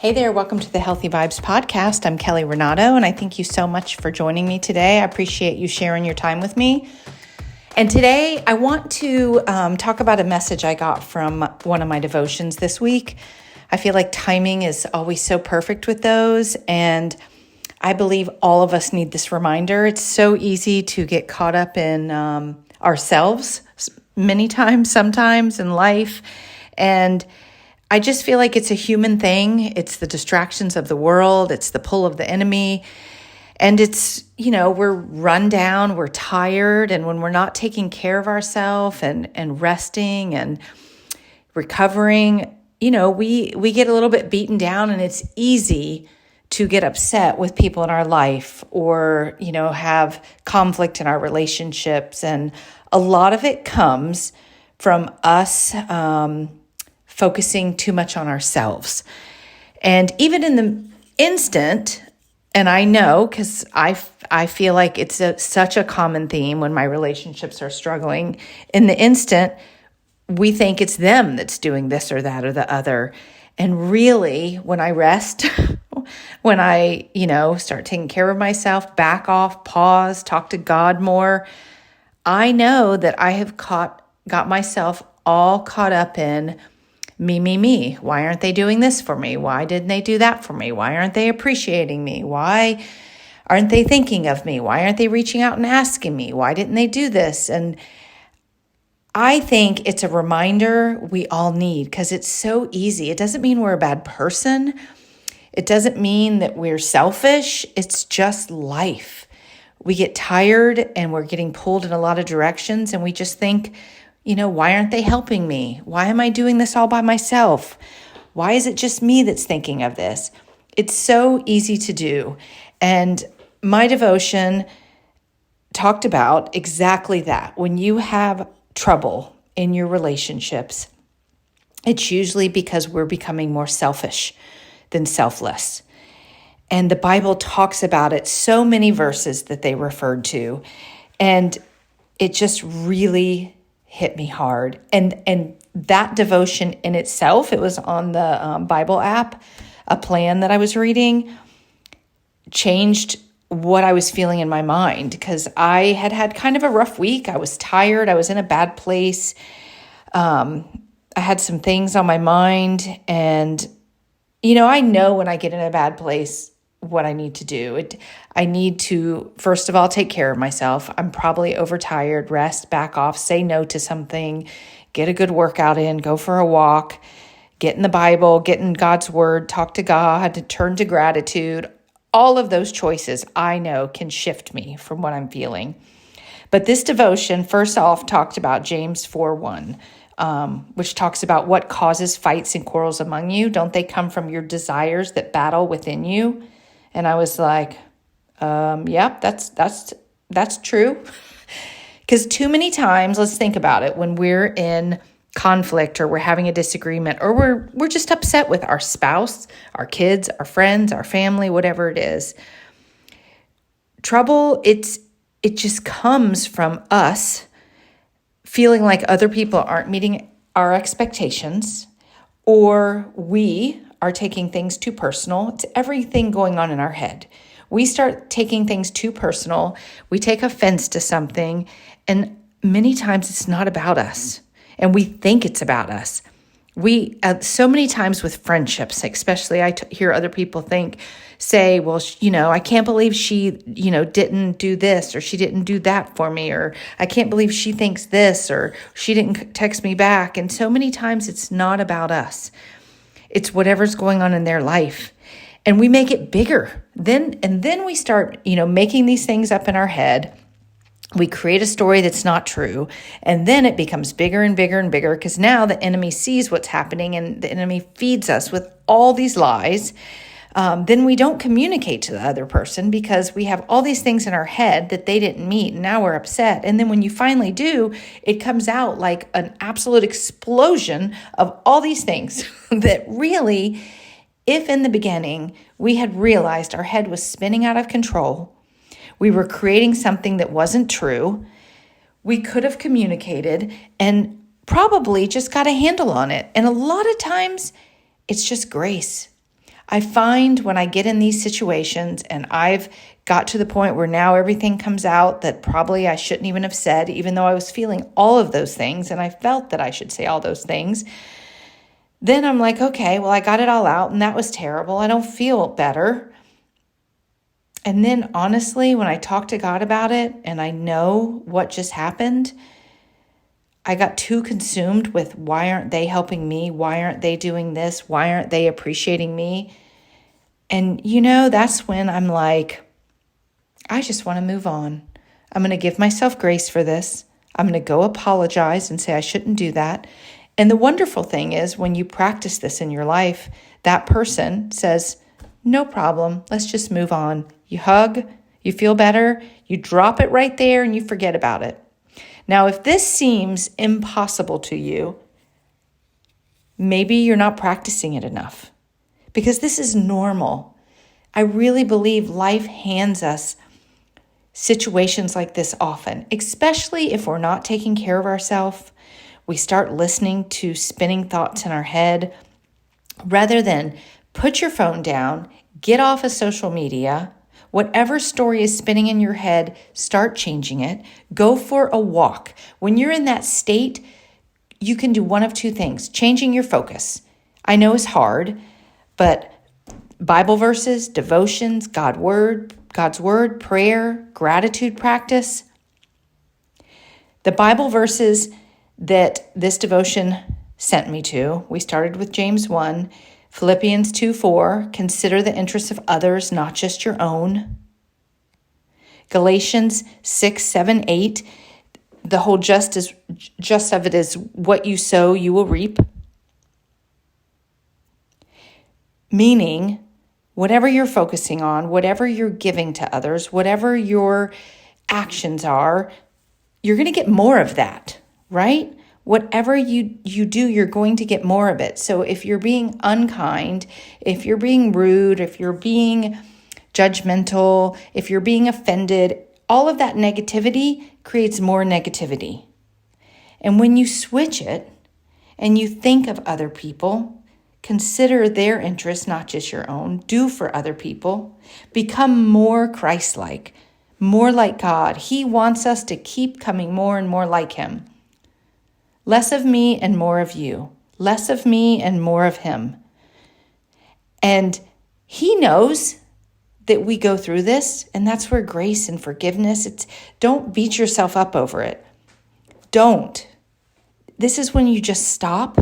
Hey there, welcome to the Healthy Vibes podcast. I'm Kelly Renato, and I thank you so much for joining me today. I appreciate you sharing your time with me. And today I want to talk about a message I got from one of my devotions this week. I feel like timing is always so perfect with those, and I believe all of us need this reminder. It's so easy to get caught up in ourselves many times, sometimes in life, and I just feel like it's a human thing. It's the distractions of the world. It's the pull of the enemy. And it's, we're run down, we're tired. And when we're not taking care of ourselves and resting and recovering, we get a little bit beaten down, and it's easy to get upset with people in our life or, have conflict in our relationships. And a lot of it comes from us, focusing too much on ourselves. And even in the instant, and I know because I feel like it's such a common theme when my relationships are struggling, in the instant, we think it's them that's doing this or that or the other. And really, when I rest, when I, start taking care of myself, back off, pause, talk to God more, I know that I have got myself all caught up in me. Why aren't they doing this for me? Why didn't they do that for me? Why aren't they appreciating me? Why aren't they thinking of me? Why aren't they reaching out and asking me? Why didn't they do this? And I think it's a reminder we all need, because it's so easy. It doesn't mean we're a bad person. It doesn't mean that we're selfish. It's just life. We get tired and we're getting pulled in a lot of directions, and we just think, why aren't they helping me? Why am I doing this all by myself? Why is it just me that's thinking of this? It's so easy to do. And my devotion talked about exactly that. When you have trouble in your relationships, it's usually because we're becoming more selfish than selfless. And the Bible talks about it, so many verses that they referred to. And it just really hit me hard. And that devotion in itself, it was on the Bible app, a plan that I was reading, changed what I was feeling in my mind, because I had kind of a rough week. I was tired. I was in a bad place. I had some things on my mind, and, I know when I get in a bad place, what I need to do. I need to, first of all, take care of myself. I'm probably overtired, rest, back off, say no to something, get a good workout in, go for a walk, get in the Bible, get in God's word, talk to God, turn to gratitude. All of those choices I know can shift me from what I'm feeling. But this devotion, first off, talked about James 4:1, which talks about what causes fights and quarrels among you. Don't they come from your desires that battle within you? And I was like, yep, that's true. Because too many times, let's think about it, when we're in conflict or we're having a disagreement or we're just upset with our spouse, our kids, our friends, our family, whatever it is. Trouble, it just comes from us feeling like other people aren't meeting our expectations, or we are taking things too personal. It's everything going on in our head. We start taking things too personal. We take offense to something, and many times it's not about us, and we think it's about us. We, so many times with friendships, especially I hear other people say, well, I can't believe she, didn't do this, or she didn't do that for me, or I can't believe she thinks this, or she didn't text me back. And so many times it's not about us. It's whatever's going on in their life. And we make it bigger. Then we start, making these things up in our head. We create a story that's not true. And then it becomes bigger and bigger and bigger, because now the enemy sees what's happening and the enemy feeds us with all these lies. Then we don't communicate to the other person because we have all these things in our head that they didn't meet, and now we're upset. And then when you finally do, it comes out like an absolute explosion of all these things that really, if in the beginning we had realized our head was spinning out of control, we were creating something that wasn't true, we could have communicated and probably just got a handle on it. And a lot of times it's just grace. I find when I get in these situations and I've got to the point where now everything comes out that probably I shouldn't even have said, even though I was feeling all of those things and I felt that I should say all those things, then I'm like, okay, well, I got it all out and that was terrible. I don't feel better. And then honestly, when I talk to God about it and I know what just happened, I got too consumed with why aren't they helping me? Why aren't they doing this? Why aren't they appreciating me? And that's when I'm like, I just want to move on. I'm going to give myself grace for this. I'm going to go apologize and say I shouldn't do that. And the wonderful thing is when you practice this in your life, that person says, no problem. Let's just move on. You hug, you feel better, you drop it right there and you forget about it. Now, if this seems impossible to you, maybe you're not practicing it enough because this is normal. I really believe life hands us situations like this often, especially if we're not taking care of ourselves. We start listening to spinning thoughts in our head rather than put your phone down, get off of social media. Whatever story is spinning in your head, start changing it. Go for a walk. When you're in that state, you can do one of two things. Changing your focus. I know it's hard, but Bible verses, devotions, God's word, prayer, gratitude practice. The Bible verses that this devotion sent me to, we started with James 1, Philippians 2:4, consider the interests of others, not just your own. Galatians 6:7-8, the whole just of it is what you sow, you will reap. Meaning, whatever you're focusing on, whatever you're giving to others, whatever your actions are, you're going to get more of that, right? Whatever you do, you're going to get more of it. So if you're being unkind, if you're being rude, if you're being judgmental, if you're being offended, all of that negativity creates more negativity. And when you switch it and you think of other people, consider their interests, not just your own, do for other people, become more Christ-like, more like God. He wants us to keep coming more and more like Him. Less of me and more of you. Less of me and more of Him. And He knows that we go through this, and that's where grace and forgiveness, don't beat yourself up over it. Don't. This is when you just stop,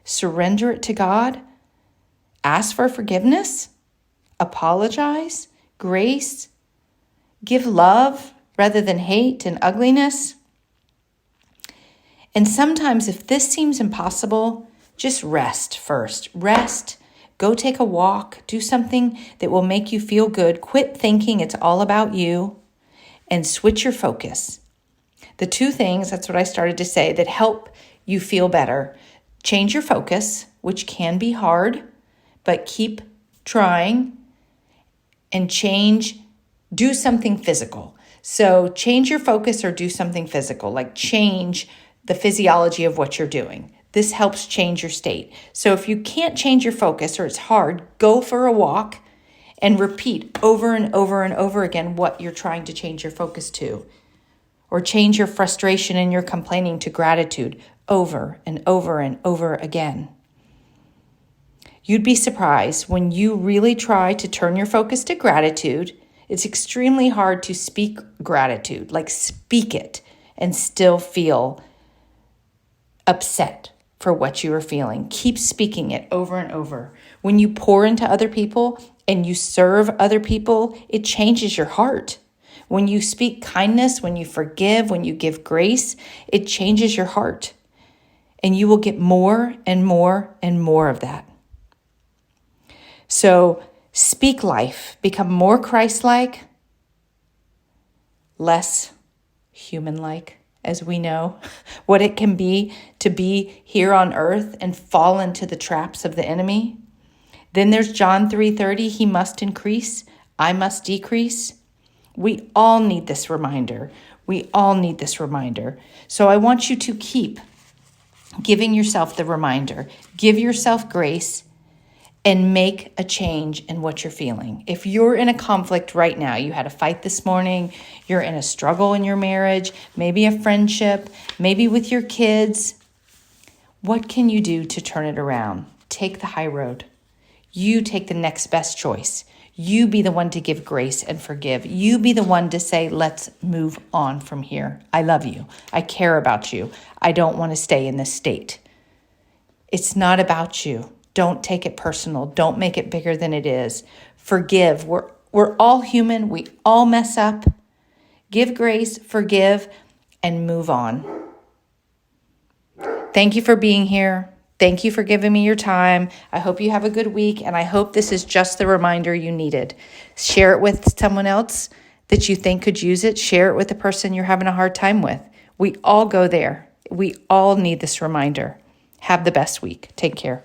surrender it to God, ask for forgiveness, apologize, grace, give love rather than hate and ugliness. And sometimes if this seems impossible, just rest first. Rest, go take a walk, do something that will make you feel good. Quit thinking it's all about you and switch your focus. The two things, that's what I started to say, that help you feel better. Change your focus, which can be hard, but keep trying, and do something physical. So change your focus or do something physical, like change the physiology of what you're doing. This helps change your state. So if you can't change your focus or it's hard, go for a walk and repeat over and over and over again what you're trying to change your focus to. Or change your frustration and your complaining to gratitude over and over and over again. You'd be surprised when you really try to turn your focus to gratitude. It's extremely hard to speak gratitude, like speak it and still feel upset for what you are feeling. Keep speaking it over and over. When you pour into other people and you serve other people, it changes your heart. When you speak kindness, when you forgive, when you give grace, it changes your heart. And you will get more and more and more of that. So speak life, become more Christ-like, less human-like, as we know what it can be to be here on earth and fall into the traps of the enemy. Then there's John 3:30, He must increase, I must decrease. We all need this reminder. We all need this reminder. So I want you to keep giving yourself the reminder. Give yourself grace and make a change in what you're feeling. If you're in a conflict right now, you had a fight this morning, you're in a struggle in your marriage, maybe a friendship, maybe with your kids, what can you do to turn it around? Take the high road. You take the next best choice. You be the one to give grace and forgive. You be the one to say, let's move on from here. I love you. I care about you. I don't want to stay in this state. It's not about you. Don't take it personal. Don't make it bigger than it is. Forgive. We're all human. We all mess up. Give grace, forgive, and move on. Thank you for being here. Thank you for giving me your time. I hope you have a good week, and I hope this is just the reminder you needed. Share it with someone else that you think could use it. Share it with the person you're having a hard time with. We all go there. We all need this reminder. Have the best week. Take care.